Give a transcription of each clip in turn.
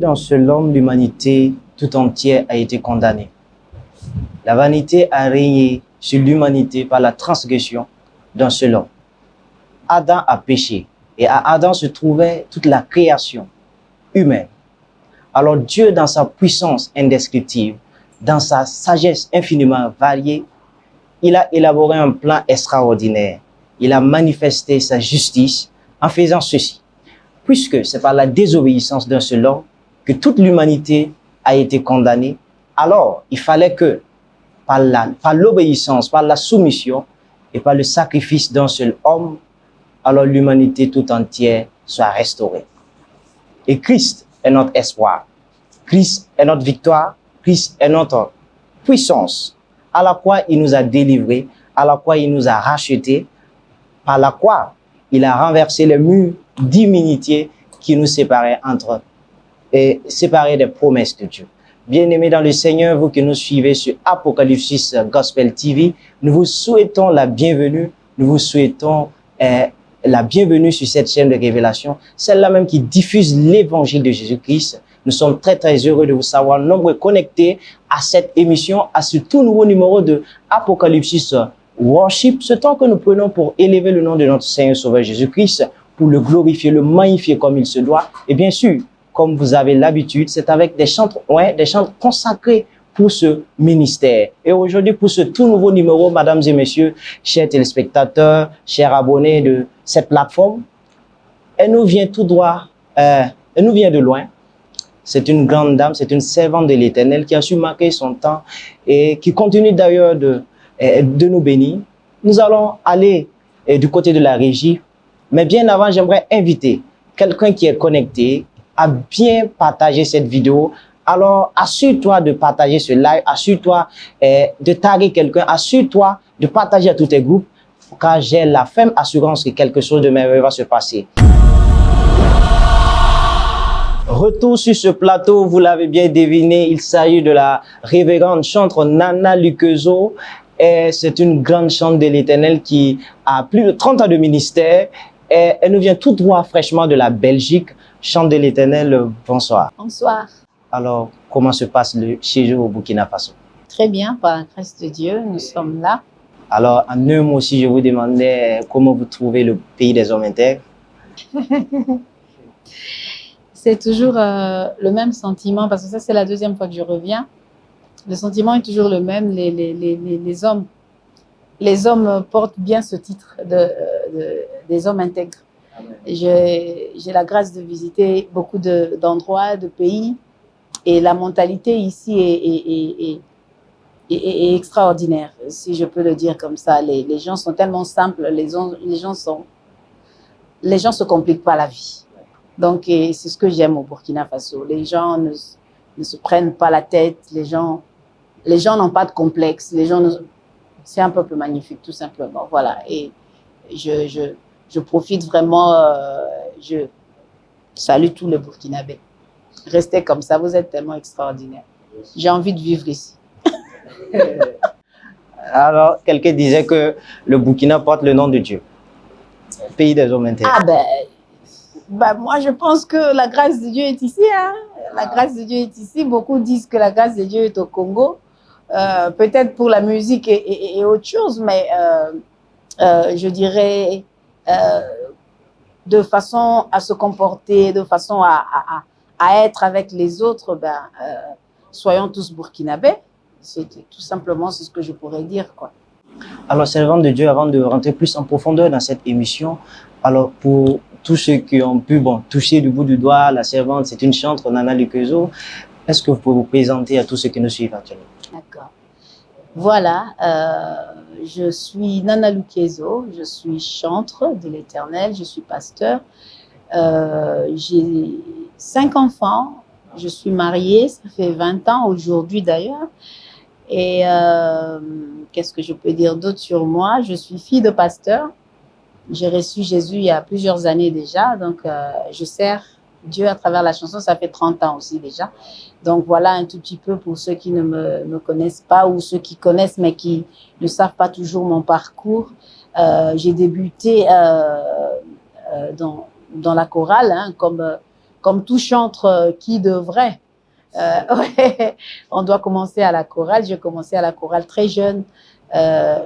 d'un seul homme, l'humanité tout entière a été condamnée. La vanité a régné sur l'humanité par la transgression d'un seul homme. Adam a péché et à Adam se trouvait toute la création humaine. Alors Dieu, dans sa puissance indescriptible, dans sa sagesse infiniment variée, il a élaboré un plan extraordinaire. Il a manifesté sa justice en faisant ceci. Puisque c'est par la désobéissance d'un seul homme que toute l'humanité a été condamnée, alors il fallait que par l'obéissance, par la soumission et par le sacrifice d'un seul homme, alors l'humanité tout entière soit restaurée. Et Christ est notre espoir. Christ est notre victoire. Christ est notre puissance. À la croix, il nous a délivrés. À la croix, il nous a rachetés. Par la croix, il a renversé les murs d'immunité qui nous séparaient séparés des promesses de Dieu. Bien-aimés dans le Seigneur, vous qui nous suivez sur Apocalypse Gospel TV, nous vous souhaitons la bienvenue. Nous vous souhaitons la bienvenue sur cette chaîne de révélation, celle-là même qui diffuse l'évangile de Jésus-Christ. Nous sommes très très heureux de vous savoir nombreux connectés à cette émission, à ce tout nouveau numéro de Apocalypse Worship, ce temps que nous prenons pour élever le nom de notre Seigneur Sauveur Jésus-Christ, pour le glorifier, le magnifier comme il se doit. Et bien sûr, comme vous avez l'habitude, c'est avec des chants consacrés pour ce ministère. Et aujourd'hui, pour ce tout nouveau numéro, mesdames et messieurs, chers téléspectateurs, chers abonnés de cette plateforme, elle nous vient tout droit, elle nous vient de loin. C'est une grande dame, c'est une servante de l'Éternel qui a su marquer son temps et qui continue d'ailleurs de nous bénir. Nous allons aller du côté de la régie, mais bien avant, j'aimerais inviter quelqu'un qui est connecté à bien partager cette vidéo. Alors, assure-toi de partager ce live, assure-toi de taguer quelqu'un, assure-toi de partager à tous tes groupes, car j'ai la ferme assurance que quelque chose de merveilleux va se passer. Retour sur ce plateau, vous l'avez bien deviné, il s'agit de la révérende chantre Nana Luquezo. C'est une grande chante de l'Éternel qui a plus de 30 ans de ministère. Et elle nous vient tout droit fraîchement de la Belgique. Chante de l'Éternel, bonsoir. Bonsoir. Alors, comment se passe le séjour au Burkina Faso? Très bien, par la grâce de Dieu, nous sommes là. Alors, en un mot aussi, je vous demandais comment vous trouvez le pays des hommes intègres. C'est toujours le même sentiment, parce que ça, c'est la deuxième fois que je reviens. Le sentiment est toujours le même. Les hommes portent bien ce titre des hommes intègres. J'ai la grâce de visiter beaucoup d'endroits, de pays, et la mentalité ici est extraordinaire, si je peux le dire comme ça. Les gens sont tellement simples, les gens se compliquent pas la vie. Donc, c'est ce que j'aime au Burkina Faso. Les gens ne se prennent pas la tête, les gens n'ont pas de complexe, c'est un peuple magnifique, tout simplement. Voilà. Et je profite vraiment, je salue tous les Burkinabés. Restez comme ça, vous êtes tellement extraordinaires. J'ai envie de vivre ici. Alors, quelqu'un disait que le Burkina porte le nom de Dieu, pays des hommes intègres. Ah moi, je pense que la grâce de Dieu est ici. Hein? La grâce de Dieu est ici. Beaucoup disent que la grâce de Dieu est au Congo. Peut-être pour la musique et autre chose, mais je dirais de façon à se comporter, de façon à être avec les autres, soyons tous burkinabés. C'est tout simplement ce que je pourrais dire, quoi. Alors, servante de Dieu, avant de rentrer plus en profondeur dans cette émission, alors pour tous ceux qui ont pu toucher du bout du doigt la servante, c'est une chantre, Nana Luquezo. Est-ce que vous pouvez vous présenter à tous ceux qui nous suivent actuellement? D'accord. Voilà, je suis Nana Luquezo, je suis chantre de l'Éternel, je suis pasteur. J'ai 5 enfants, je suis mariée, ça fait 20 ans aujourd'hui d'ailleurs. Et qu'est-ce que je peux dire d'autre sur moi? Je suis fille de pasteur. J'ai reçu Jésus il y a plusieurs années déjà, donc je sers Dieu à travers la chanson, ça fait 30 ans aussi déjà. Donc voilà un tout petit peu pour ceux qui ne me connaissent pas ou ceux qui connaissent mais qui ne savent pas toujours mon parcours. J'ai débuté dans la chorale, hein, comme comme tout chantre qui devrait, ouais, on doit commencer à la chorale. J'ai commencé à la chorale très jeune,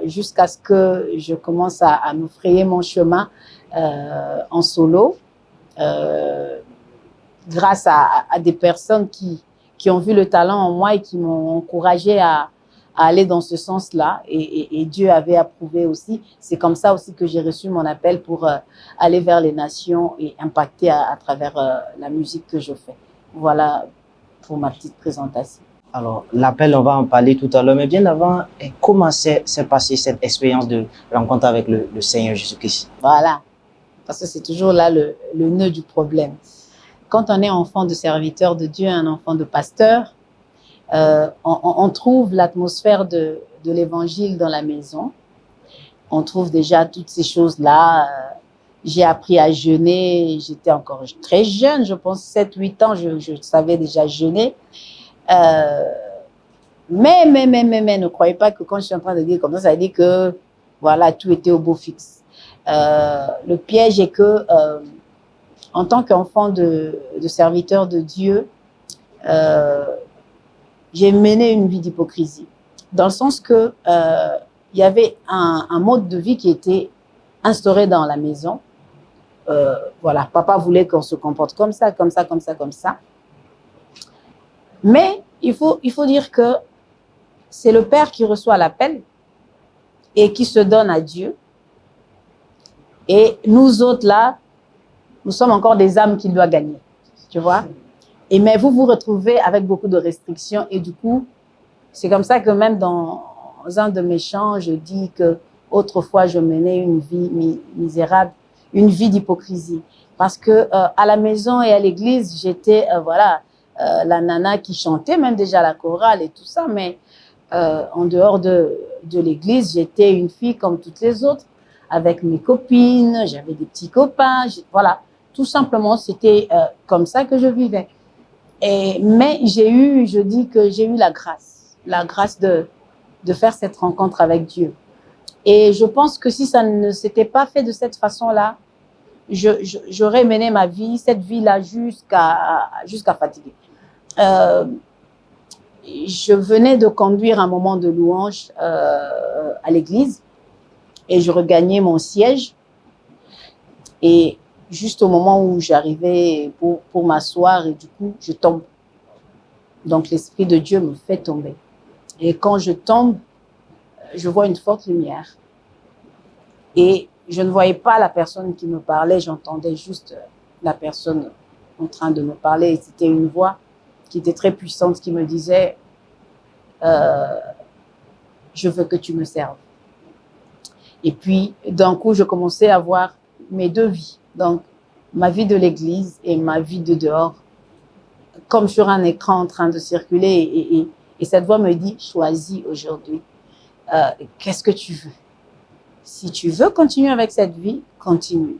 jusqu'à ce que je commence à me frayer mon chemin en solo, grâce à des personnes qui ont vu le talent en moi et qui m'ont encouragé à aller dans ce sens-là. Et Dieu avait approuvé aussi. C'est comme ça aussi que j'ai reçu mon appel pour aller vers les nations et impacter à travers la musique que je fais. Voilà pour ma petite présentation. Alors, l'appel, on va en parler tout à l'heure, mais bien avant, comment s'est passée cette expérience de rencontre avec le Seigneur Jésus-Christ? Voilà, parce que c'est toujours là le nœud du problème. Quand on est enfant de serviteur de Dieu, un enfant de pasteur, on trouve l'atmosphère de l'évangile dans la maison. On trouve déjà toutes ces choses-là. J'ai appris à jeûner, j'étais encore très jeune, je pense 7-8 ans, je savais déjà jeûner. Mais ne croyez pas que quand je suis en train de dire comme ça veut dire que voilà, tout était au beau fixe. Le piège est que en tant qu'enfant de serviteur de Dieu, j'ai mené une vie d'hypocrisie, dans le sens que il y avait un mode de vie qui était instauré dans la maison. Voilà, papa voulait qu'on se comporte comme ça. Mais il faut dire que c'est le père qui reçoit l'appel et qui se donne à Dieu. Et nous autres là, nous sommes encore des âmes qu'il doit gagner, tu vois. Et mais vous vous retrouvez avec beaucoup de restrictions et du coup, c'est comme ça que même dans un de mes chants, je dis que autrefois je menais une vie misérable, une vie d'hypocrisie, parce que à la maison et à l'église, j'étais voilà la nana qui chantait même déjà la chorale et tout ça, mais en dehors de l'église, j'étais une fille comme toutes les autres, avec mes copines, j'avais des petits copains, voilà, tout simplement c'était comme ça que je vivais. Mais je dis que j'ai eu la grâce de faire cette rencontre avec Dieu. Et je pense que si ça ne s'était pas fait de cette façon-là, j'aurais mené ma vie, cette vie-là, jusqu'à fatiguer. Je venais de conduire un moment de louange à l'église et je regagnais mon siège. Et juste au moment où j'arrivais pour m'asseoir, et du coup, je tombe. Donc, l'Esprit de Dieu me fait tomber. Et quand je tombe, je vois une forte lumière. Et je ne voyais pas la personne qui me parlait, j'entendais juste la personne en train de me parler. Et c'était une voix qui était très puissante, qui me disait je veux que tu me serves. Et puis, d'un coup, je commençais à voir mes deux vies. Donc, ma vie de l'église et ma vie de dehors, comme sur un écran en train de circuler. Et cette voix me dit, choisis aujourd'hui. Qu'est-ce que tu veux? Si tu veux continuer avec cette vie, continue.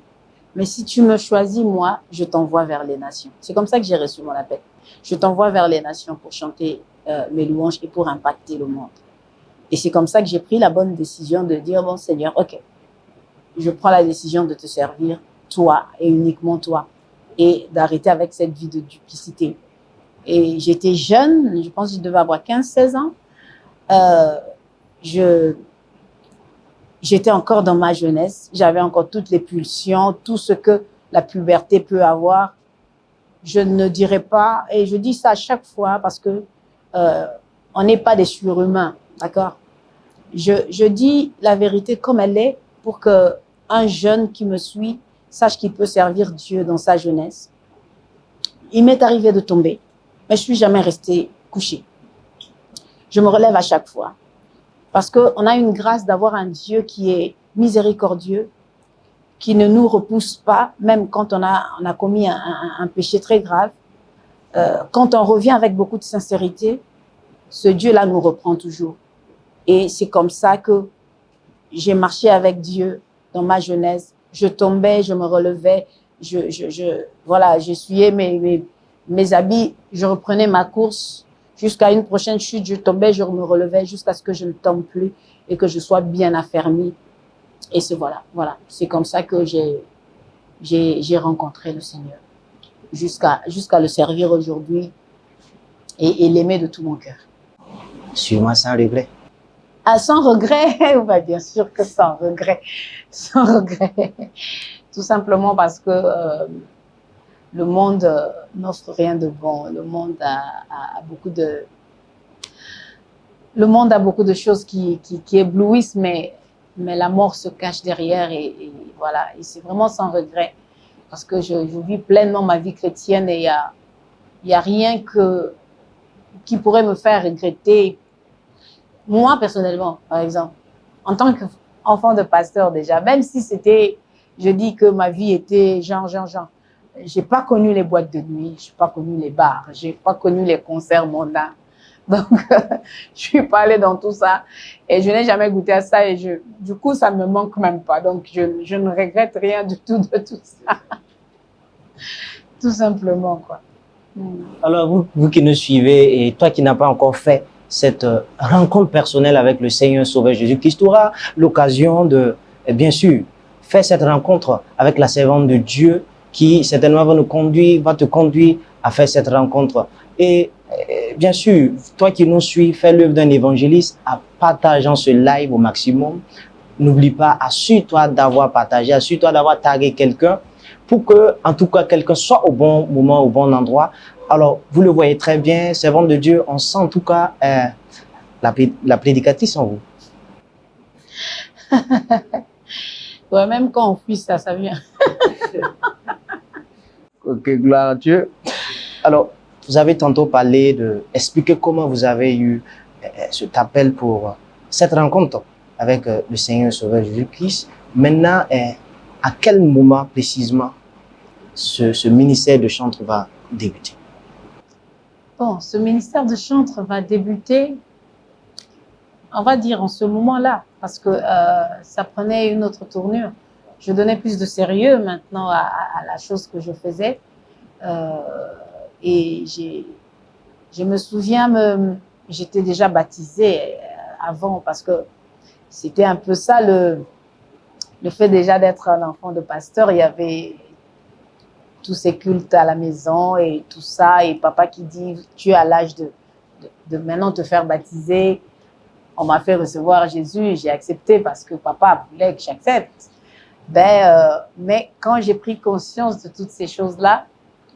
Mais si tu me choisis, moi, je t'envoie vers les nations. C'est comme ça que j'ai reçu mon appel. Je t'envoie vers les nations pour chanter mes louanges et pour impacter le monde. Et c'est comme ça que j'ai pris la bonne décision de dire, bon Seigneur, ok, je prends la décision de te servir, toi et uniquement toi, et d'arrêter avec cette vie de duplicité. Et j'étais jeune, je pense que je devais avoir 15-16 ans. J'étais encore dans ma jeunesse, j'avais encore toutes les pulsions, tout ce que la puberté peut avoir. Je ne dirais pas, et je dis ça à chaque fois parce que on n'est pas des surhumains, d'accord? Je dis la vérité comme elle est pour que un jeune qui me suit sache qu'il peut servir Dieu dans sa jeunesse. Il m'est arrivé de tomber, mais je suis jamais restée couchée. Je me relève à chaque fois. Parce qu'on a une grâce d'avoir un Dieu qui est miséricordieux, qui ne nous repousse pas, même quand on a commis un péché très grave. Quand on revient avec beaucoup de sincérité, ce Dieu-là nous reprend toujours. Et c'est comme ça que j'ai marché avec Dieu dans ma jeunesse. Je tombais, je me relevais, voilà, j'essuyais mes habits, je reprenais ma course. Jusqu'à une prochaine chute, je tombais, je me relevais jusqu'à ce que je ne tombe plus et que je sois bien affermie. Et voilà. C'est comme ça que j'ai rencontré le Seigneur. jusqu'à le servir aujourd'hui et l'aimer de tout mon cœur. Sûrement sans regret. Ah, sans regret, ouais, bien sûr que sans regret, sans regret. Tout simplement parce que le monde n'offre rien de bon. Le monde a beaucoup de choses qui éblouissent, mais la mort se cache derrière et voilà. Et c'est vraiment sans regret parce que je vis pleinement ma vie chrétienne et il y a rien qui pourrait me faire regretter. Moi, personnellement, par exemple, en tant qu'enfant de pasteur déjà, même si je dis que ma vie était genre, j'ai pas connu les boîtes de nuit, j'ai pas connu les bars, j'ai pas connu les concerts mondains. Donc, je suis pas allée dans tout ça et je n'ai jamais goûté à ça et du coup, ça me manque même pas. Donc, je ne regrette rien du tout de tout ça. Tout simplement, quoi. Alors, vous qui nous suivez et toi qui n'as pas encore fait cette rencontre personnelle avec le Seigneur Sauveur Jésus-Christ, tu auras l'occasion de, bien sûr, faire cette rencontre avec la servante de Dieu qui certainement va te conduire à faire cette rencontre. Et bien sûr, toi qui nous suis, fais l'œuvre d'un évangéliste en partageant ce live au maximum. N'oublie pas, assure-toi d'avoir partagé, assure-toi d'avoir tagué quelqu'un pour que, en tout cas, quelqu'un soit au bon moment, au bon endroit. Alors, vous le voyez très bien, servante de Dieu, on sent en tout cas la prédicatrice en vous. Ouais, même quand on fuit ça vient. Ok, gloire à Dieu. Alors, vous avez tantôt parlé expliquer comment vous avez eu cet appel pour cette rencontre avec le Seigneur Sauveur Jésus-Christ. Maintenant, à quel moment précisément ce ministère de chantre va débuter? Bon, ce ministère de chantre va débuter, on va dire, en ce moment-là, parce que ça prenait une autre tournure. Je donnais plus de sérieux maintenant à la chose que je faisais. Et je me souviens, j'étais déjà baptisée avant, parce que c'était un peu ça, le fait déjà d'être un enfant de pasteur. Il y avait tous ces cultes à la maison et tout ça, et papa qui dit tu es à l'âge de maintenant te faire baptiser. On m'a fait recevoir Jésus, j'ai accepté parce que papa voulait que j'accepte. Mais quand j'ai pris conscience de toutes ces choses-là,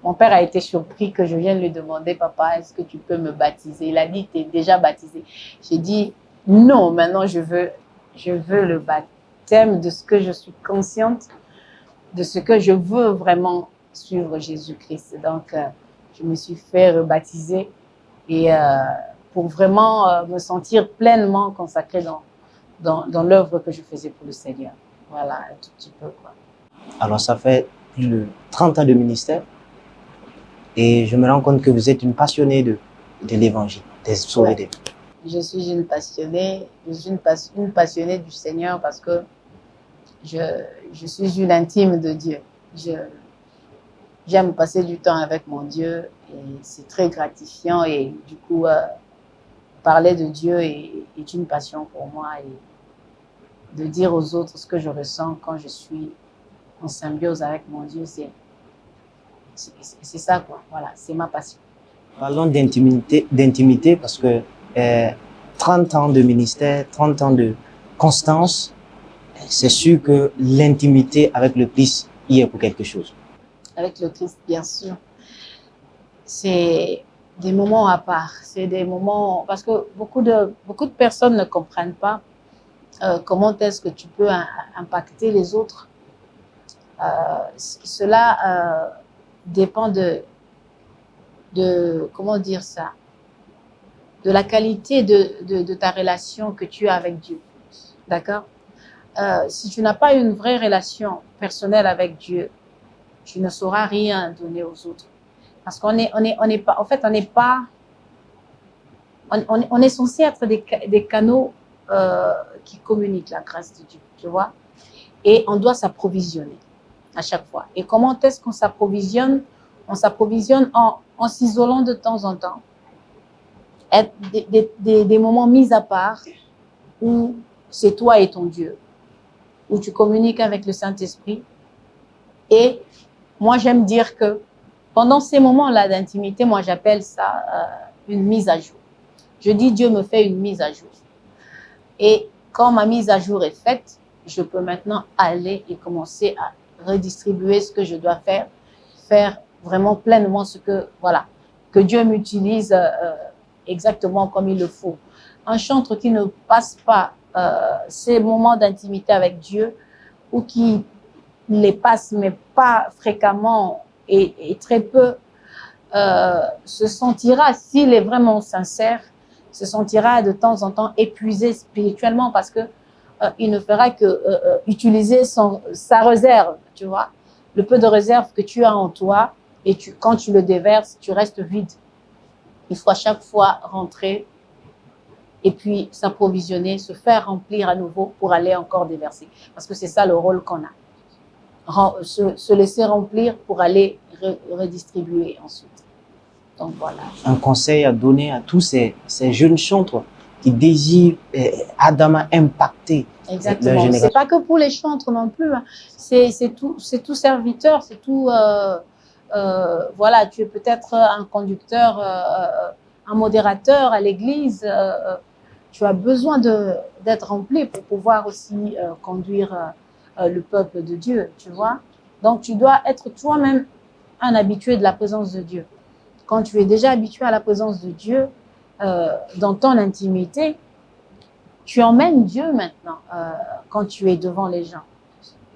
mon père a été surpris que je vienne lui demander, papa, est-ce que tu peux me baptiser? Il a dit, tu es déjà baptisé. J'ai dit, non, maintenant je veux le baptême de ce que je suis consciente, de ce que je veux vraiment suivre Jésus-Christ. Donc, je me suis fait rebaptiser et pour vraiment me sentir pleinement consacrée dans l'œuvre que je faisais pour le Seigneur. Voilà, un tout petit peu, quoi. Alors, ça fait plus de 30 ans de ministère et je me rends compte que vous êtes une passionnée de l'évangile, des sauvés des vies. Je suis une passionnée, une passionnée du Seigneur parce que je suis une intime de Dieu. J'aime passer du temps avec mon Dieu et c'est très gratifiant et du coup, parler de Dieu est une passion pour moi et de dire aux autres ce que je ressens quand je suis en symbiose avec mon Dieu, c'est ça, quoi. Voilà, c'est ma passion. Parlons d'intimité parce que 30 ans de ministère, 30 ans de constance, c'est sûr que l'intimité avec le Christ y est pour quelque chose. Avec le Christ, bien sûr. C'est des moments à part. C'est des moments... Parce que beaucoup de personnes ne comprennent pas comment est-ce que tu peux impacter les autres. Cela dépend de... Comment dire ça? De la qualité de ta relation que tu as avec Dieu. D'accord? Si tu n'as pas une vraie relation personnelle avec Dieu, tu ne sauras rien donner aux autres. Parce qu'on est pas, en fait, on est censé être des canaux qui communiquent la grâce de Dieu, tu vois. Et on doit s'approvisionner à chaque fois. Et comment est-ce qu'on s'approvisionne? On s'approvisionne en s'isolant de temps en temps. Être des moments mis à part où c'est toi et ton Dieu, où tu communiques avec le Saint-Esprit. Et moi, j'aime dire que Pendant ces moments-là d'intimité, moi j'appelle ça une mise à jour. Je dis Dieu me fait une mise à jour. Et quand ma mise à jour est faite, je peux maintenant aller et commencer à redistribuer ce que je dois faire vraiment pleinement ce que, voilà, que Dieu m'utilise exactement comme il le faut. Un chantre qui ne passe pas ces moments d'intimité avec Dieu ou qui les passe mais pas fréquemment et très peu, se sentira, s'il est vraiment sincère, se sentira de temps en temps épuisé spirituellement parce que il ne fera que utiliser sa réserve, tu vois, le peu de réserve que tu as en toi et quand tu le déverses, tu restes vide. Il faut à chaque fois rentrer et puis s'approvisionner, se faire remplir à nouveau pour aller encore déverser. Parce que c'est ça le rôle qu'on a. Se laisser remplir pour aller redistribuer ensuite. Donc voilà. Un conseil à donner à tous ces jeunes chantres qui désirent ardemment impacter Exactement. leur génération. C'est pas que pour les chantres non plus. Hein. C'est tout serviteur, c'est tout. Voilà, tu es peut-être un conducteur, un modérateur à l'église. Tu as besoin d'être rempli pour pouvoir aussi conduire le peuple de Dieu, tu vois. Donc tu dois être toi-même un habitué de la présence de Dieu. Quand tu es déjà habitué à la présence de Dieu, dans ton intimité, tu emmènes Dieu maintenant quand tu es devant les gens.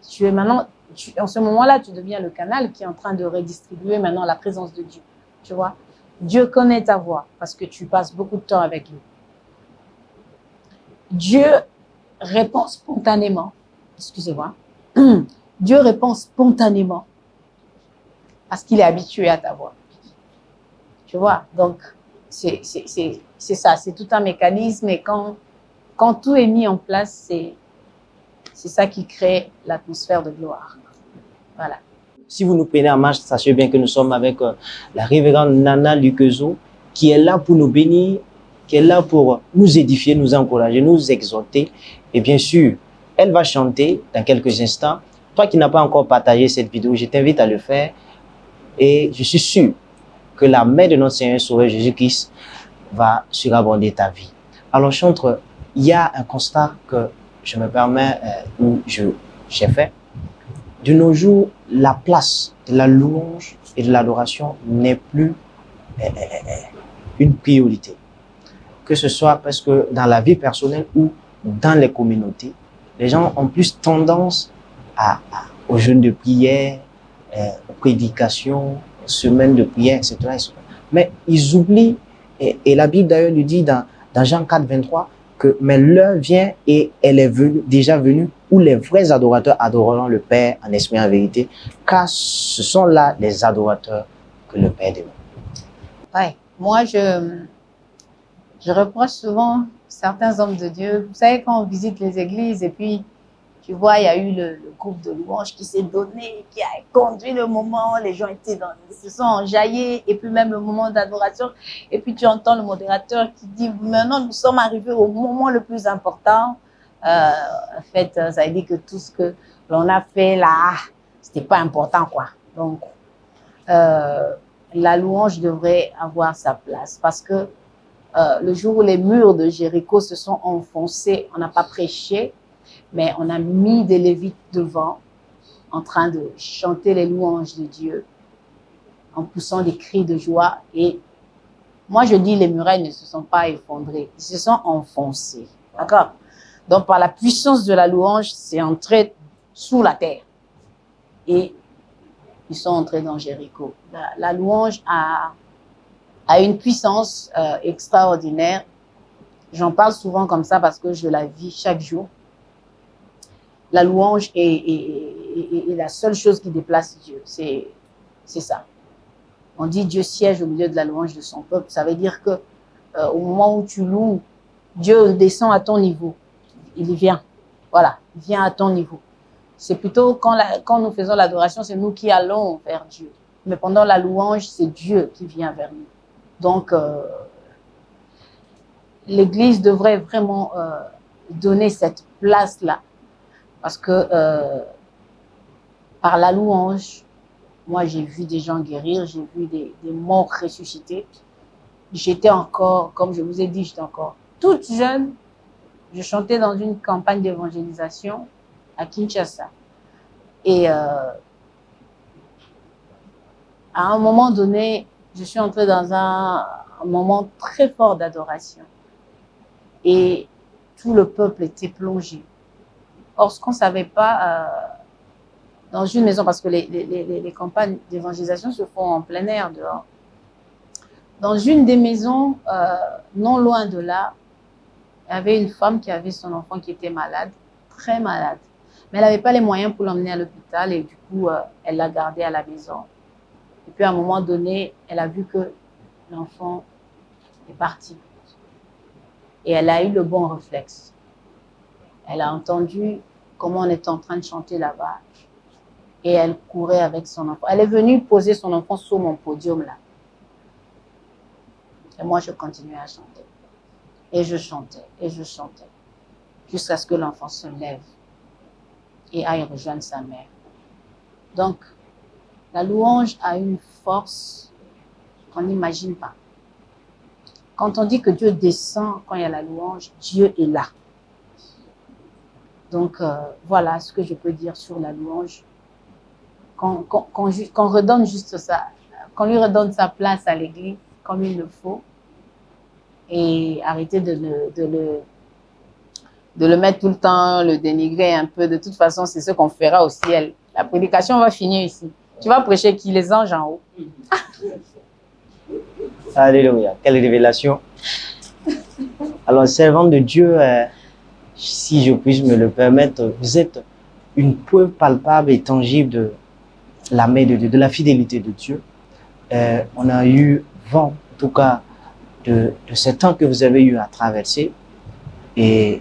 Tu es maintenant, en ce moment-là, tu deviens le canal qui est en train de redistribuer maintenant la présence de Dieu. Tu vois, Dieu connaît ta voix parce que tu passes beaucoup de temps avec lui. Dieu répond spontanément. Excusez-moi. Dieu répond spontanément parce qu'il est habitué à ta voix. Tu vois, donc c'est ça, c'est tout un mécanisme et quand tout est mis en place, c'est ça qui crée l'atmosphère de gloire. Voilà. Si vous nous prenez en marche, sachez bien que nous sommes avec la révérende Nana Luquezo, qui est là pour nous bénir, qui est là pour nous édifier, nous encourager, nous exhorter. Et bien sûr, elle va chanter dans quelques instants. Toi qui n'as pas encore partagé cette vidéo, je t'invite à le faire. Et je suis sûr que la main de notre Seigneur Sauveur Jésus-Christ va surabonder ta vie. Alors, chantre, il y a un constat que je me permets, ou j'ai fait. De nos jours, la place de la louange et de l'adoration n'est plus une priorité. Que ce soit parce que dans la vie personnelle ou dans les communautés, les gens ont plus tendance aux jeûnes de prière, aux prédications, aux semaines de prière, etc. Mais ils oublient, et la Bible d'ailleurs nous dit dans Jean 4, 23, que mais l'heure vient et elle est déjà venue où les vrais adorateurs adoreront le Père en esprit et en vérité, car ce sont là les adorateurs que le Père demande. Ouais, moi je reproche souvent certains hommes de Dieu. Vous savez, quand on visite les églises et puis tu vois, il y a eu le groupe de louanges qui s'est donné, qui a conduit le moment, les gens se sont enjaillés, et puis même le moment d'adoration. Et puis tu entends le modérateur qui dit, maintenant nous sommes arrivés au moment le plus important. En fait, ça veut dire que tout ce que l'on a fait là, c'était pas important, quoi. Donc, la louange devrait avoir sa place parce que le jour où les murs de Jéricho se sont enfoncés, on n'a pas prêché, mais on a mis des Lévites devant, en train de chanter les louanges de Dieu, en poussant des cris de joie. Et moi, je dis, les murailles ne se sont pas effondrées, ils se sont enfoncés. D'accord? Donc, par la puissance de la louange, c'est entré sous la terre. Et ils sont entrés dans Jéricho. La louange a une puissance extraordinaire. J'en parle souvent comme ça parce que je la vis chaque jour. La louange est la seule chose qui déplace Dieu. C'est ça. On dit Dieu siège au milieu de la louange de son peuple. Ça veut dire que au moment où tu loues, Dieu descend à ton niveau. Il vient. Voilà, il vient à ton niveau. C'est plutôt quand nous faisons l'adoration, c'est nous qui allons vers Dieu. Mais pendant la louange, c'est Dieu qui vient vers nous. Donc, l'Église devrait vraiment donner cette place-là. Parce que par la louange, Moi, j'ai vu des gens guérir, j'ai vu des morts ressusciter. J'étais encore, comme je vous ai dit, j'étais encore toute jeune. Je chantais dans une campagne d'évangélisation à Kinshasa. Et à un moment donné, je suis entrée dans un moment très fort d'adoration. Et tout le peuple était plongé. Or, ce qu'on ne savait pas, dans une maison, parce que les campagnes d'évangélisation se font en plein air dehors. Dans une des maisons, non loin de là, il y avait une femme qui avait son enfant qui était malade, très malade. Mais elle n'avait pas les moyens pour l'emmener à l'hôpital et du coup, elle l'a gardé à la maison. Et puis à un moment donné, elle a vu que l'enfant est parti. Et elle a eu le bon réflexe. Elle a entendu comment on était en train de chanter là-bas. Et elle courait avec son enfant. Elle est venue poser son enfant sur mon podium là. Et moi, je continuais à chanter. Et je chantais, et je chantais. Jusqu'à ce que l'enfant se lève et aille rejoindre sa mère. Donc, la louange a une force qu'on n'imagine pas. Quand on dit que Dieu descend quand il y a la louange, Dieu est là. Donc, voilà ce que je peux dire sur la louange. Qu'on redonne juste ça, qu'on lui redonne sa place à l'église comme il le faut et arrêter de le mettre tout le temps, le dénigrer un peu. De toute façon, c'est ce qu'on fera au ciel. La prédication va finir ici. Tu vas prêcher qui? Les anges en haut. Alléluia, quelle révélation. Alors, servante de Dieu, si je puis me le permettre, vous êtes une preuve palpable et tangible de la main de Dieu, de la fidélité de Dieu. On a eu vent, en tout cas, de ce temps que vous avez eu à traverser et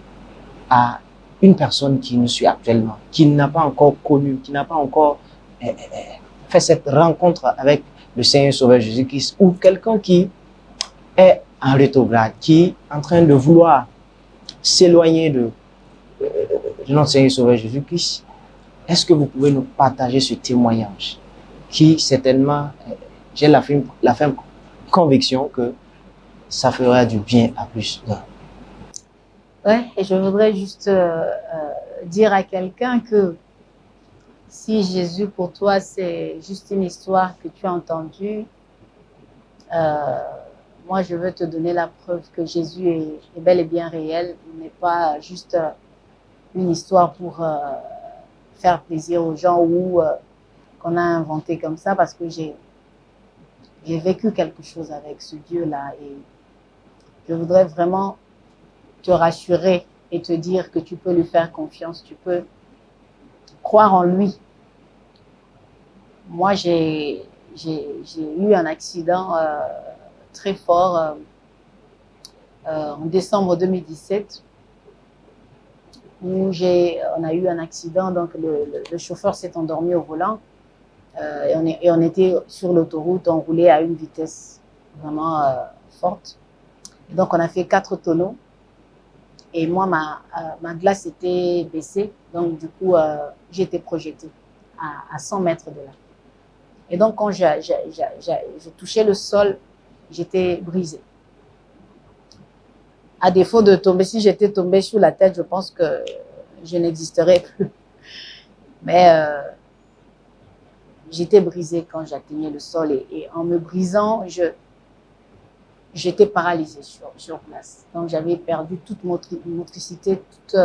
à une personne qui nous suit actuellement, qui n'a pas encore connu, qui n'a pas encore fait cette rencontre avec le Seigneur Sauveur Jésus-Christ, ou quelqu'un qui est en rétrograde, qui est en train de vouloir s'éloigner de notre Seigneur Sauveur Jésus-Christ. Est-ce que vous pouvez nous partager ce témoignage qui, certainement, j'ai la ferme conviction que ça fera du bien à plus d'un. Ouais, et je voudrais juste dire à quelqu'un que si Jésus pour toi c'est juste une histoire que tu as entendue, moi je veux te donner la preuve que Jésus est bel et bien réel. Il n'est pas juste une histoire pour faire plaisir aux gens ou qu'on a inventé comme ça, parce que j'ai vécu quelque chose avec ce Dieu-là et je voudrais vraiment te rassurer et te dire que tu peux lui faire confiance, tu peux croire en lui. Moi, j'ai eu un accident très fort en décembre 2017 où on a eu un accident, donc le chauffeur s'est endormi au volant et on était sur l'autoroute, on roulait à une vitesse vraiment forte. Et donc, on a fait 4 tonneaux. Et moi, ma glace était baissée. Donc, du coup, j'ai été projetée à 100 mètres de là. Et donc, quand je touchais le sol, j'étais brisée. À défaut de tomber, si j'étais tombée sur la tête, je pense que je n'existerais plus. Mais j'étais brisée quand j'atteignais le sol. Et en me brisant, j'étais paralysée sur place. Donc, j'avais perdu toute motricité, toute...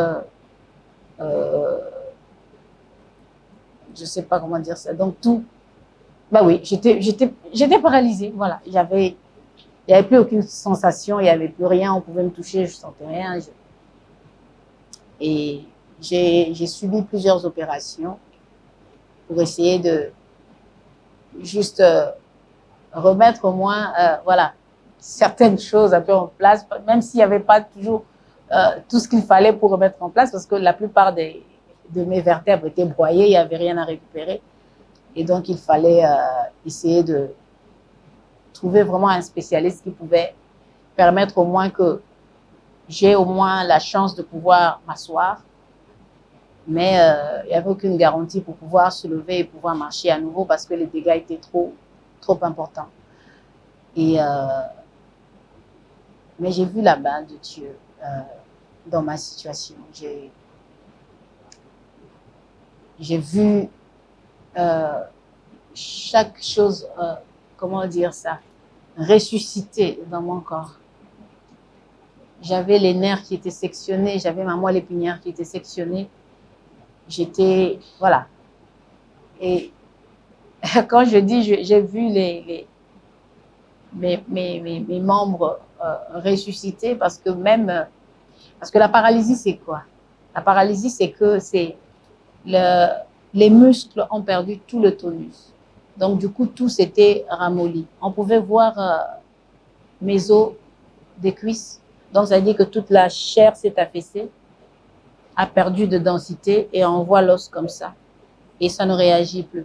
je ne sais pas comment dire ça. Donc, tout... Bah oui, j'étais paralysée, voilà. Il n'y avait plus aucune sensation, il n'y avait plus rien, on pouvait me toucher, je ne sentais rien. Et j'ai subi plusieurs opérations pour essayer de juste remettre au moins, voilà, certaines choses un peu en place, même s'il n'y avait pas toujours tout ce qu'il fallait pour remettre en place, parce que la plupart de mes vertèbres étaient broyées, il n'y avait rien à récupérer. Et donc, il fallait essayer de trouver vraiment un spécialiste qui pouvait permettre au moins que j'ai au moins la chance de pouvoir m'asseoir, Mais il n'y avait aucune garantie pour pouvoir se lever et pouvoir marcher à nouveau parce que les dégâts étaient trop importants. Mais j'ai vu la main de Dieu dans ma situation. J'ai vu chaque chose, comment dire ça, ressusciter dans mon corps. J'avais les nerfs qui étaient sectionnés, j'avais ma moelle épinière qui était sectionnée. Voilà. Et quand je dis, j'ai vu mes membres ressusciter parce que la paralysie, c'est quoi? La paralysie, c'est que les muscles ont perdu tout le tonus. Donc, du coup, tout s'était ramolli. On pouvait voir mes os des cuisses. Donc, ça veut dire que toute la chair s'est affaissée, a perdu de densité et on voit l'os comme ça. Et ça ne réagit plus.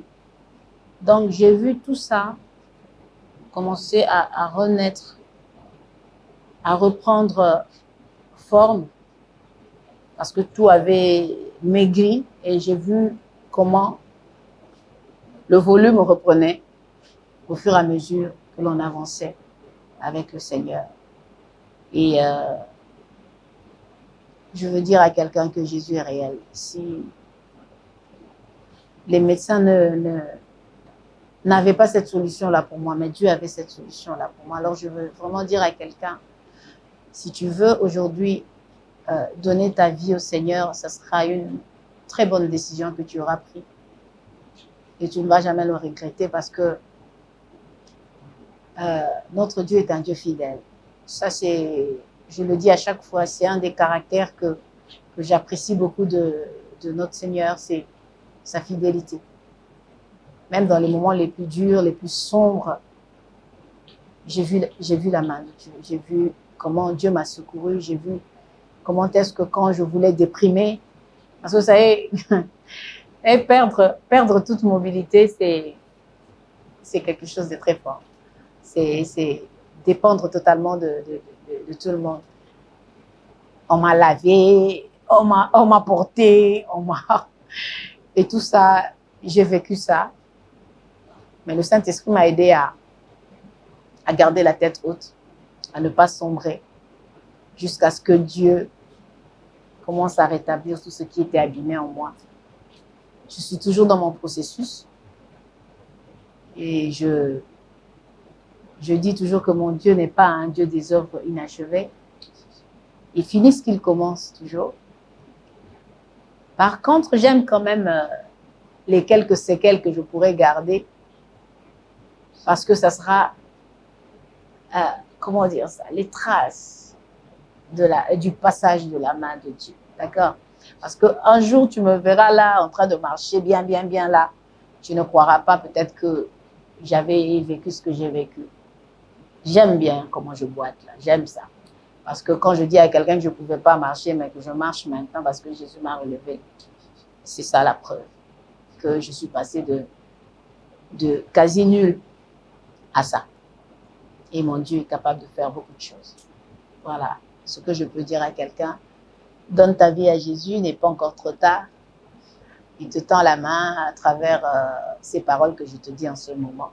Donc, j'ai vu tout ça commencer à renaître, à reprendre forme parce que tout avait maigri et j'ai vu comment le volume reprenait au fur et à mesure que l'on avançait avec le Seigneur. Et je veux dire à quelqu'un que Jésus est réel. Si les médecins n'avaient pas cette solution-là pour moi, mais Dieu avait cette solution-là pour moi. Alors je veux vraiment dire à quelqu'un, si tu veux aujourd'hui donner ta vie au Seigneur, ça sera une très bonne décision que tu auras prise. Et tu ne vas jamais le regretter parce que notre Dieu est un Dieu fidèle. Ça, je le dis à chaque fois, c'est un des caractères que j'apprécie beaucoup de notre Seigneur, c'est sa fidélité. Même dans les moments les plus durs, les plus sombres, j'ai vu la main de Dieu. J'ai vu comment Dieu m'a secouru. J'ai vu comment est-ce que quand je voulais déprimer, parce que vous savez, perdre toute mobilité, c'est quelque chose de très fort. C'est dépendre totalement de tout le monde. On m'a lavé, on m'a porté, et tout ça, j'ai vécu ça. Mais le Saint-Esprit m'a aidé à garder la tête haute, à ne pas sombrer, jusqu'à ce que Dieu commence à rétablir tout ce qui était abîmé en moi. Je suis toujours dans mon processus et je dis toujours que mon Dieu n'est pas un Dieu des œuvres inachevées. Il finit ce qu'il commence toujours. Par contre, j'aime quand même les quelques séquelles que je pourrais garder parce que ça sera, comment dire ça, les traces du passage de la main de Dieu. D'accord? Parce qu'un jour, tu me verras là, en train de marcher bien là. Tu ne croiras pas peut-être que j'avais vécu ce que j'ai vécu. J'aime bien comment je boite là, j'aime ça. Parce que quand je dis à quelqu'un que je ne pouvais pas marcher, mais que je marche maintenant parce que Jésus m'a relevé, c'est ça la preuve. Que je suis passée de quasi nul à ça. Et mon Dieu est capable de faire beaucoup de choses. Voilà ce que je peux dire à quelqu'un. Donne ta vie à Jésus, il n'est pas encore trop tard. Il te tend la main à travers ces paroles que je te dis en ce moment.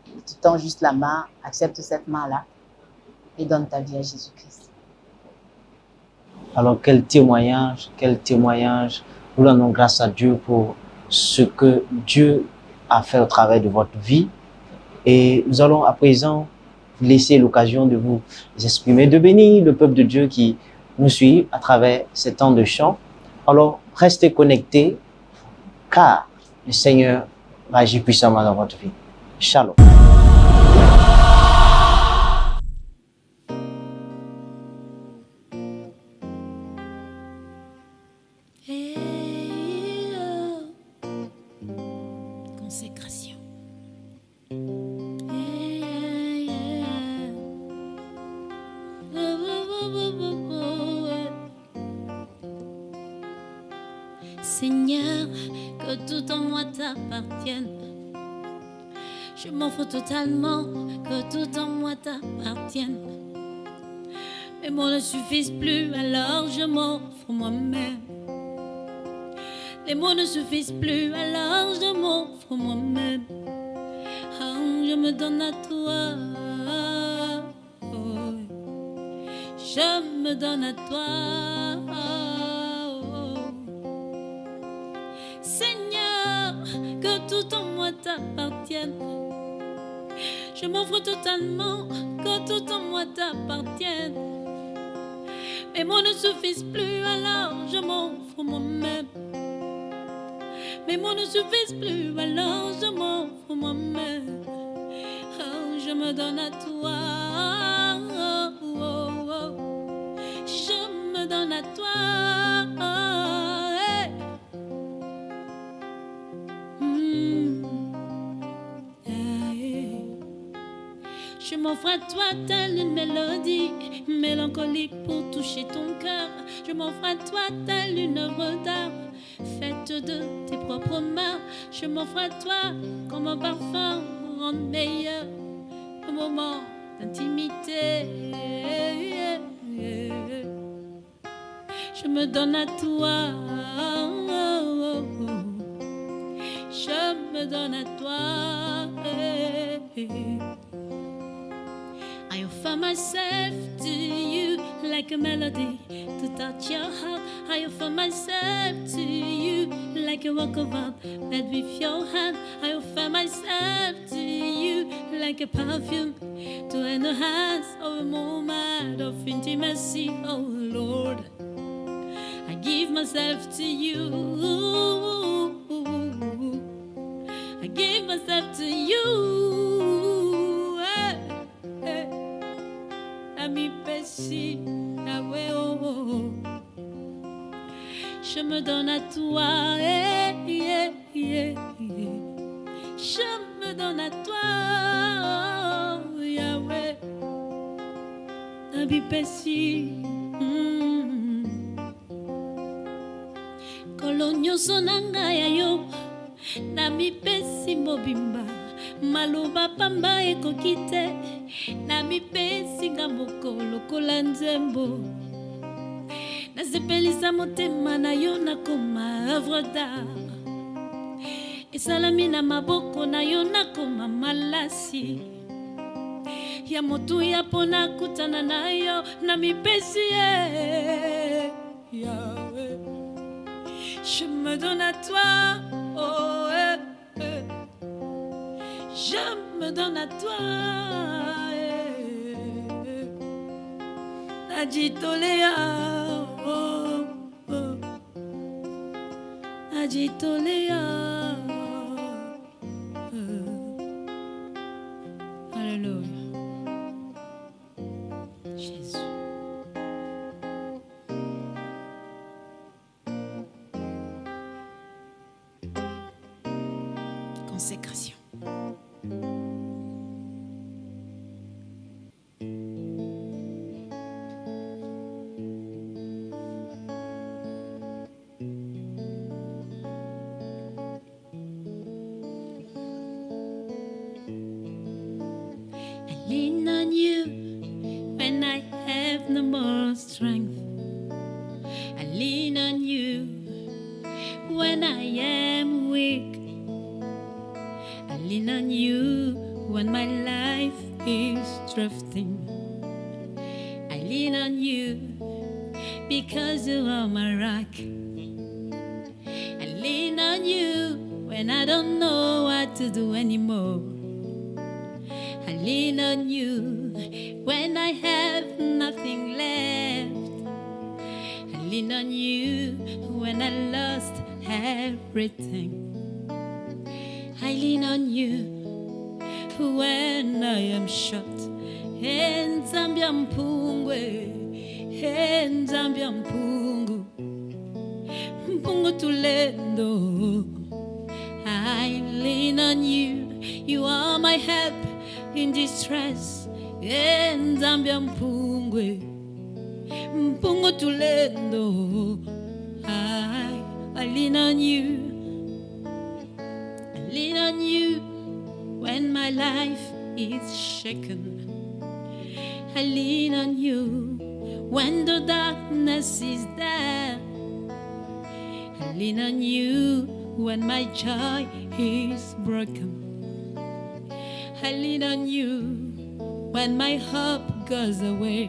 Il te tend juste la main, accepte cette main-là et donne ta vie à Jésus-Christ. Alors quel témoignage, nous rendons grâce à Dieu pour ce que Dieu a fait au travers de votre vie. Et nous allons à présent vous laisser l'occasion de vous exprimer, de bénir le peuple de Dieu qui nous suit à travers ces temps de chant. Alors restez connectés car le Seigneur va agir puissamment dans votre vie. Shalom. Consécration. Seigneur, que tout en moi t'appartienne. Je m'offre totalement, que tout en moi t'appartienne. Mes mots ne suffisent plus, alors je m'offre moi-même. Les mots ne suffisent plus, alors je m'offre moi-même. Oh, je me donne à toi. Oh, je me donne à toi. Oh, Seigneur, que tout en moi t'appartienne. Je m'offre totalement, que tout en moi t'appartienne. Mes mots ne suffisent plus, alors je m'offre moi-même. Mes mots ne suffisent plus, alors je m'offre moi-même. Oh, je me donne à toi. Oh, oh, oh. Je me donne à toi. Oh, hey. Hey. Je m'offre à toi telle une mélodie mélancolique pour toucher ton cœur. Je m'offre à toi telle une œuvre d'art faite de tes propres mains. Je m'offre à toi comme un parfum pour rendre meilleur un moment d'intimité. Je me donne à toi. Je me donne à toi. I offer myself to you like a melody to touch your heart. I offer myself to you like a work of art made with your hand. I offer myself to you like a perfume to enhance our moment of intimacy. Oh Lord, I give myself to you. I give myself to you. Ami péché, Yahweh, oh, oh. Je me donne à toi, je me donne à toi, oh, Yahweh, Ami péché. Kolonyo sonanga ya yo, nami pesi mobimba, maloba pamba ekokite. Nami pesi nga mokolo kola nzembo. Nasepelisa motema na yo nakoma œuvre d'art. Esalami na maboko na yo nakoma malasi. Ya motu ya pona kutana na yo nami pesi Yahweh. Je me donne à toi. Oh, je me donne à toi. Ajitolea, oh, oh. Ajitolea, Alléluia. Jésus. Consécration. Lean on you when I have no more strength. I lean on you when I am weak. I lean on you when my life is drifting. I lean on you because you are my rock. I lean on you when I don't know what to do anymore. I lean on you when I have nothing left. I lean on you when I lost everything. I lean on you when I am shut. Enzambia mpungwe, enzambia mpungu, mpungu tulendo. I lean on you, you are my help in distress. Enzambia mpungwe, mpungu tulendo. I lean on you. I lean on you when my life is shaken. I lean on you when the darkness is there. I lean on you when my joy is broken. I lean on you when my hope goes away.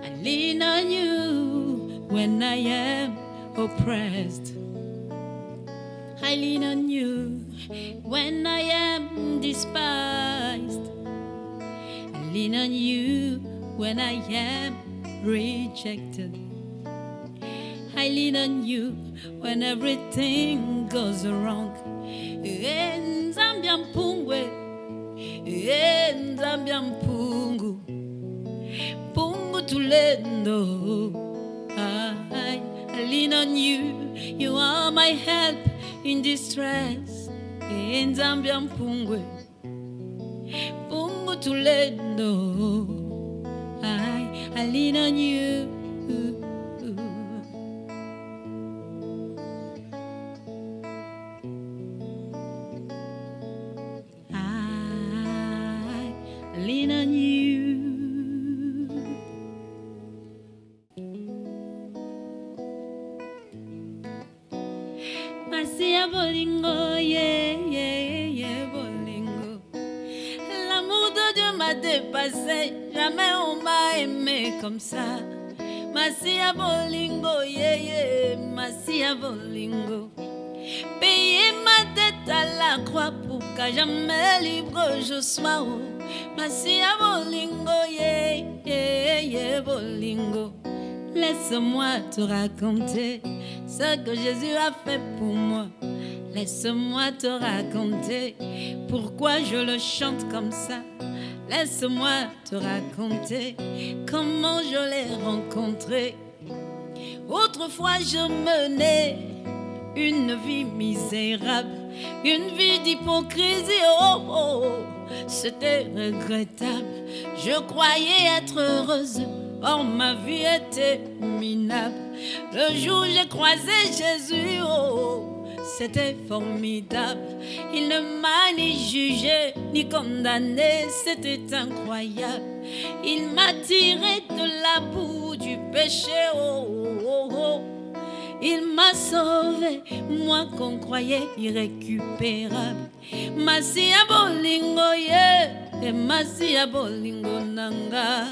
I lean on you when I am oppressed. I lean on you when I am despised. I lean on you when I am rejected. I lean on you when everything goes wrong. Nzambi mpungwe, Nzambi mpungu, pungu tulendo. I lean on you, you are my help in distress. Nzambi mpungwe, pungu tulendo. I lean on you. I lean on you. Masia bolingo, yeah, bolingo. L'amour de Dieu m'a dépassé, jamais on m'a aimé comme ça. Masia bolingo, yeah, Masia bolingo. Payer ma dette à la croix pour qu'à jamais libre je sois. Oh. Masia bolingo, yeah, bolingo. Laisse-moi te raconter ce que Jésus a fait pour moi. Laisse-moi te raconter pourquoi je le chante comme ça. Laisse-moi te raconter comment je l'ai rencontré. Autrefois je menais une vie misérable, une vie d'hypocrisie, c'était regrettable. Je croyais être heureuse, or ma vie était minable. Le jour où j'ai croisé Jésus, c'était formidable. Il ne m'a ni jugé, ni condamné, c'était incroyable. Il m'a tiré de la boue du péché, Il m'a sauvé, moi qu'on croyait irrécupérable. Masia bolingo, yeah, Masia bolingo nanga.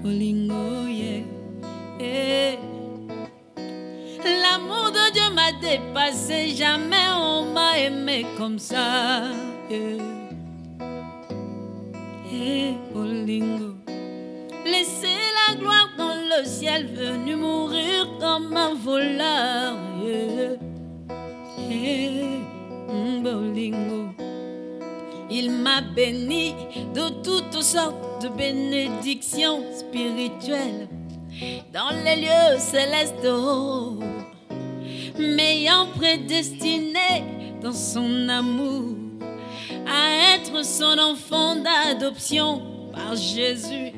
Bolingo, yeah. L'amour de Dieu m'a dépassé, jamais on m'a aimé comme ça. Bolingo. Laissez la gloire dans le ciel, venu mourir comme un voleur. Bolingo. Il m'a béni de toutes sortes de bénédictions spirituelles dans les lieux célestes, m'ayant prédestiné dans son amour à être son enfant d'adoption par Jésus.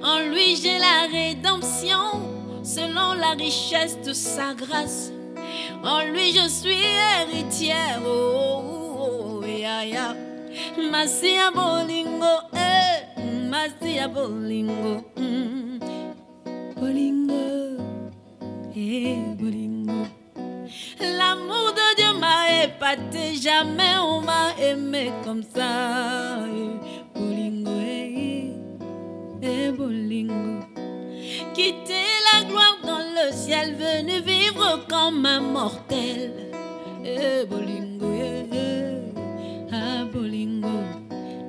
En lui j'ai la rédemption selon la richesse de sa grâce. En lui je suis héritière. Masia bolingo, Masia bolingo, bolingo, bolingo. L'amour de Dieu m'a épaté, jamais on m'a aimé comme ça. Bolingo, bolingo. Quitter la gloire dans le ciel, venu vivre comme un mortel. Bolingo, bolingo.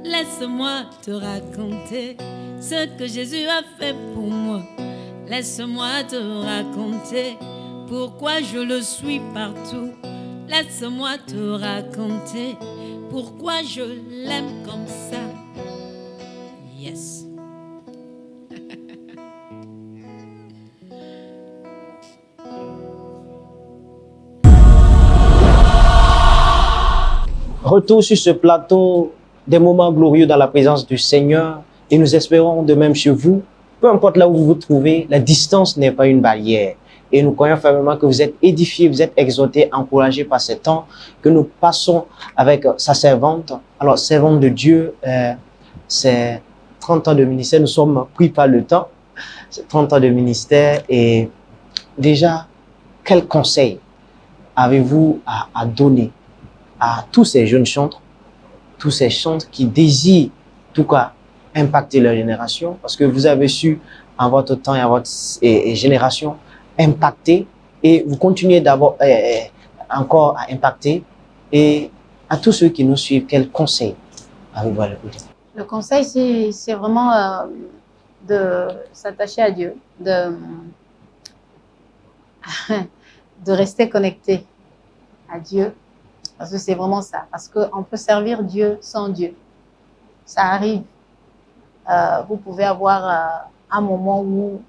Laisse-moi te raconter ce que Jésus a fait pour moi. Laisse-moi te raconter pourquoi je le suis partout. Laisse-moi te raconter pourquoi je l'aime comme ça. Yes. Retour sur ce plateau, des moments glorieux dans la présence du Seigneur, et nous espérons de même chez vous. Peu importe là où vous vous trouvez, la distance n'est pas une barrière. Et nous croyons fermement que vous êtes édifiés, vous êtes exhortés, encouragés par ce temps que nous passons avec sa servante. Alors, servante de Dieu, c'est 30 ans de ministère, nous sommes pris par le temps. C'est 30 ans de ministère et déjà, quel conseil avez-vous à donner à tous ces jeunes chantres, tous ces chantres qui désirent, en tout cas, impacter leur génération? Parce que vous avez su, en votre temps et en votre génération, impacter, et vous continuez d'abord encore à impacter. Et à tous ceux qui nous suivent, quel conseil avez-vous à leur donner? Le conseil, c'est vraiment de s'attacher à Dieu, de rester connecté à Dieu, parce que c'est vraiment ça. Parce qu'on peut servir Dieu sans Dieu. Ça arrive. Vous pouvez avoir un moment où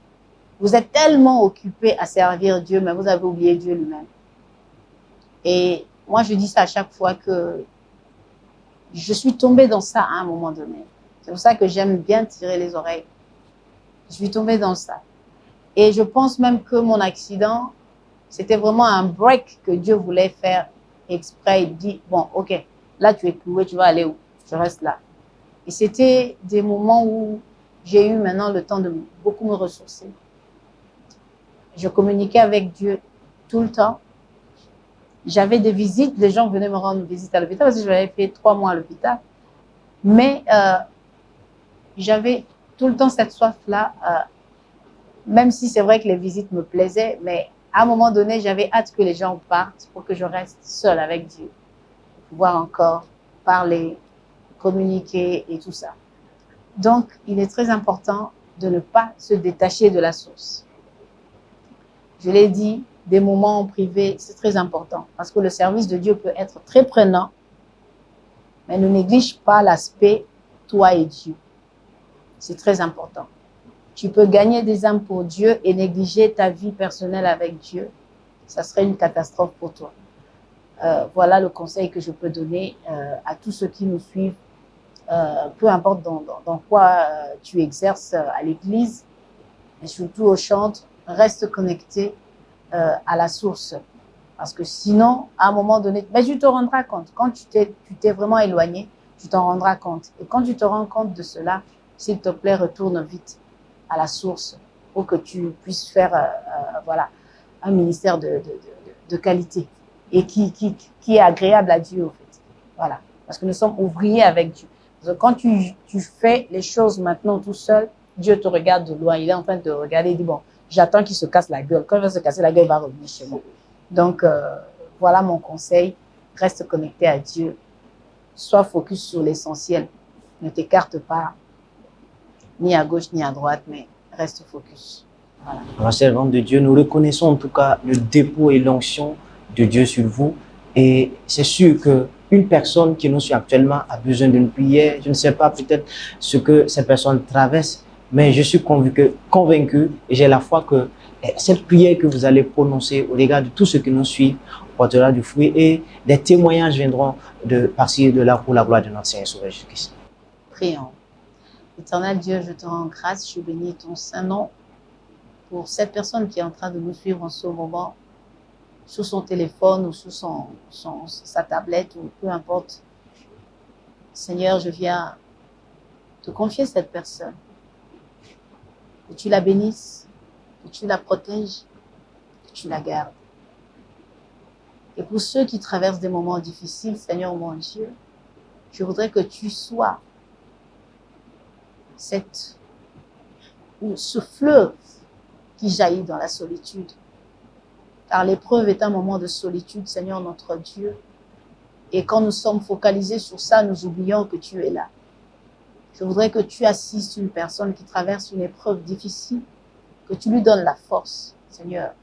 vous êtes tellement occupé à servir Dieu, mais vous avez oublié Dieu lui-même. Et moi, je dis ça à chaque fois que je suis tombée dans ça à un moment donné. C'est pour ça que j'aime bien tirer les oreilles. Je suis tombée dans ça. Et je pense même que mon accident, c'était vraiment un break que Dieu voulait faire exprès. Il dit, bon, ok, là tu es cloué, tu vas aller où? Je reste là. Et c'était des moments où j'ai eu maintenant le temps de beaucoup me ressourcer. Je communiquais avec Dieu tout le temps. J'avais des visites, les gens venaient me rendre visite à l'hôpital parce que j'avais fait 3 mois à l'hôpital. Mais j'avais tout le temps cette soif-là, même si c'est vrai que les visites me plaisaient, mais à un moment donné, j'avais hâte que les gens partent pour que je reste seule avec Dieu, pour pouvoir encore parler, communiquer et tout ça. Donc, il est très important de ne pas se détacher de la source. Je l'ai dit, des moments en privé, c'est très important parce que le service de Dieu peut être très prenant, mais ne néglige pas l'aspect toi et Dieu. C'est très important. Tu peux gagner des âmes pour Dieu et négliger ta vie personnelle avec Dieu. Ça serait une catastrophe pour toi. Voilà le conseil que je peux donner à tous ceux qui nous suivent. Peu importe dans quoi tu exerces à l'église, et surtout au chantre, reste connecté à la source. Parce que sinon, à un moment donné, mais tu te rendras compte. Quand tu t'es vraiment éloigné, tu t'en rendras compte. Et quand tu te rends compte de cela, s'il te plaît, retourne vite à la source pour que tu puisses faire voilà, un ministère de qualité et qui est agréable à Dieu, en fait. Voilà. Parce que nous sommes ouvriers avec Dieu. Parce que quand tu fais les choses maintenant tout seul, Dieu te regarde de loin. Il est en train de te regarder. Il dit, bon, j'attends qu'il se casse la gueule. Quand il va se casser la gueule, il va revenir chez moi. Donc, voilà mon conseil. Reste connecté à Dieu. Sois focus sur l'essentiel. Ne t'écarte pas ni à gauche ni à droite, mais reste focus. Voilà. Alors, servante de Dieu, nous reconnaissons en tout cas le dépôt et l'onction de Dieu sur vous. Et c'est sûr qu'une personne qui nous suit actuellement a besoin d'une prière. Je ne sais pas peut-être ce que cette personne traverse, mais je suis convaincu et j'ai la foi que cette prière que vous allez prononcer au regard de tous ceux qui nous suivent portera du fruit et des témoignages viendront de partir de là pour la gloire de notre Seigneur et Sauveur Jésus-Christ. Prions. Éternel Dieu, je te rends grâce, je bénis ton saint nom pour cette personne qui est en train de nous suivre en ce moment, sur son téléphone ou sur sa tablette ou peu importe. Seigneur, je viens te confier cette personne. Que tu la bénisses, que tu la protèges, que tu la gardes. Et pour ceux qui traversent des moments difficiles, Seigneur mon Dieu, je voudrais que tu sois ce fleuve qui jaillit dans la solitude. Car l'épreuve est un moment de solitude, Seigneur notre Dieu. Et quand nous sommes focalisés sur ça, nous oublions que tu es là. Je voudrais que tu assistes une personne qui traverse une épreuve difficile, que tu lui donnes la force, Seigneur.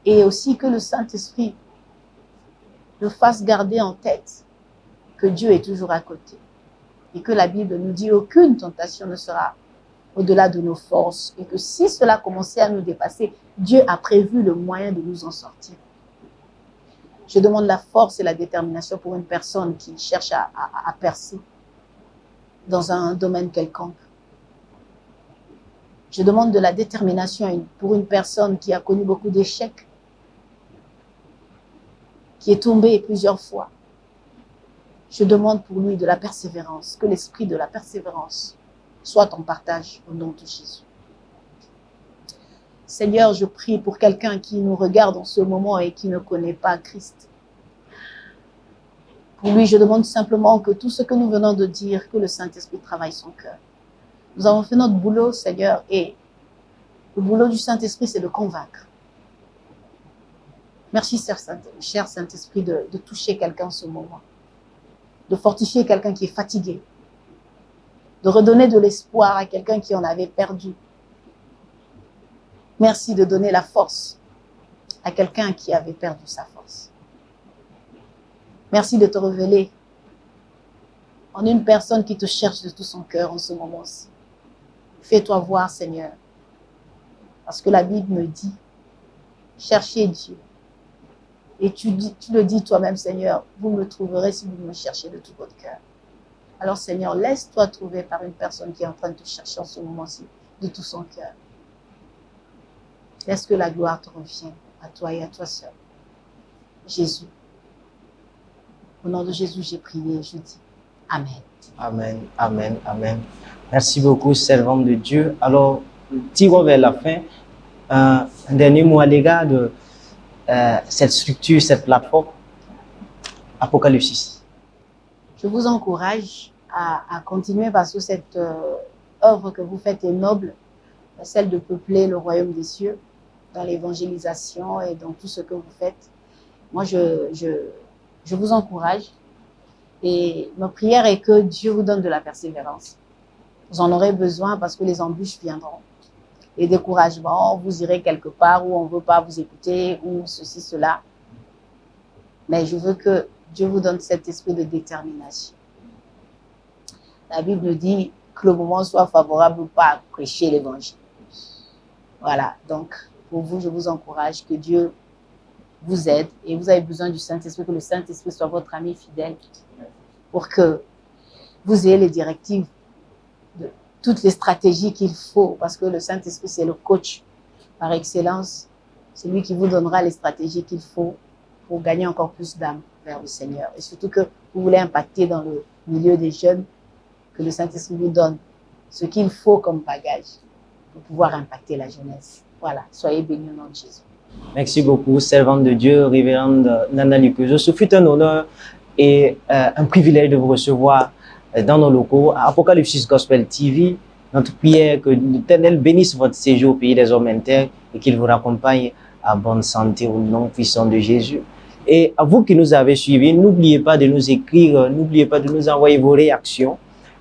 Et aussi que le Saint-Esprit le fasse garder en tête que Dieu est toujours à côté. Et que la Bible nous dit aucune tentation ne sera au-delà de nos forces. Et que si cela commençait à nous dépasser, Dieu a prévu le moyen de nous en sortir. Je demande la force et la détermination pour une personne qui cherche à percer dans un domaine quelconque. Je demande de la détermination pour une personne qui a connu beaucoup d'échecs, qui est tombée plusieurs fois. Je demande pour lui de la persévérance, que l'esprit de la persévérance soit ton partage au nom de Jésus. Seigneur, je prie pour quelqu'un qui nous regarde en ce moment et qui ne connaît pas Christ. Pour lui, je demande simplement que tout ce que nous venons de dire, que le Saint-Esprit travaille son cœur. Nous avons fait notre boulot, Seigneur, et le boulot du Saint-Esprit, c'est de convaincre. Merci, cher Saint-Esprit, de toucher quelqu'un en ce moment, de fortifier quelqu'un qui est fatigué, de redonner de l'espoir à quelqu'un qui en avait perdu. Merci de donner la force à quelqu'un qui avait perdu sa force. Merci de te révéler en une personne qui te cherche de tout son cœur en ce moment-ci. Fais-toi voir, Seigneur, parce que la Bible me dit, cherchez Dieu. Et tu le dis toi-même, Seigneur, vous me trouverez si vous me cherchez de tout votre cœur. Alors, Seigneur, laisse-toi trouver par une personne qui est en train de te chercher en ce moment-ci de tout son cœur. Laisse que la gloire te revienne à toi et à toi seul. Jésus. Au nom de Jésus, j'ai prié et je dis Amen. Amen, amen, amen. Merci beaucoup, servante de Dieu. Alors, tirons vers la fin. Un dernier mot à l'égard de cette structure, cette plateforme, Apocalypse. Je vous encourage à continuer parce que cette œuvre que vous faites est noble, celle de peupler le royaume des cieux dans l'évangélisation et dans tout ce que vous faites. Moi, je vous encourage et ma prière est que Dieu vous donne de la persévérance. Vous en aurez besoin parce que les embûches viendront. Les découragements, vous irez quelque part où on ne veut pas vous écouter ou ceci, cela. Mais je veux que Dieu vous donne cet esprit de détermination. La Bible dit que le moment soit favorable ou pas à prêcher l'évangile. Voilà, donc pour vous, je vous encourage que Dieu vous aide et vous avez besoin du Saint-Esprit, que le Saint-Esprit soit votre ami fidèle pour que vous ayez les directives de toutes les stratégies qu'il faut, parce que le Saint-Esprit, c'est le coach par excellence. C'est lui qui vous donnera les stratégies qu'il faut pour gagner encore plus d'âmes vers le Seigneur. Et surtout que vous voulez impacter dans le milieu des jeunes, que le Saint-Esprit vous donne ce qu'il faut comme bagage pour pouvoir impacter la jeunesse. Voilà, soyez bénis au nom de Jésus. Merci beaucoup, servante de Dieu, révérende Nana Lukuzo. Ce fut un honneur et un privilège de vous recevoir dans nos locaux à Apocalypse Gospel TV. Notre prière que l'Éternel bénisse votre séjour au pays des hommes intègres et qu'il vous raccompagne à bonne santé au nom puissant de Jésus. Et à vous qui nous avez suivis, n'oubliez pas de nous écrire, n'oubliez pas de nous envoyer vos réactions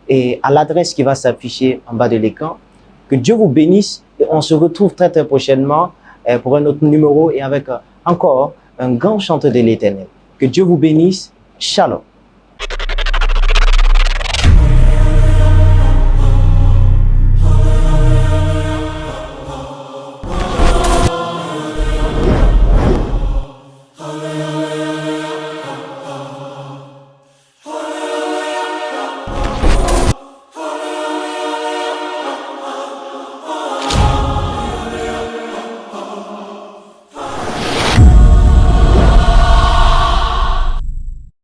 et à l'adresse qui va s'afficher en bas de l'écran. Que Dieu vous bénisse et on se retrouve très très prochainement pour un autre numéro et avec encore un grand chanteur de l'Éternel. Que Dieu vous bénisse. Shalom.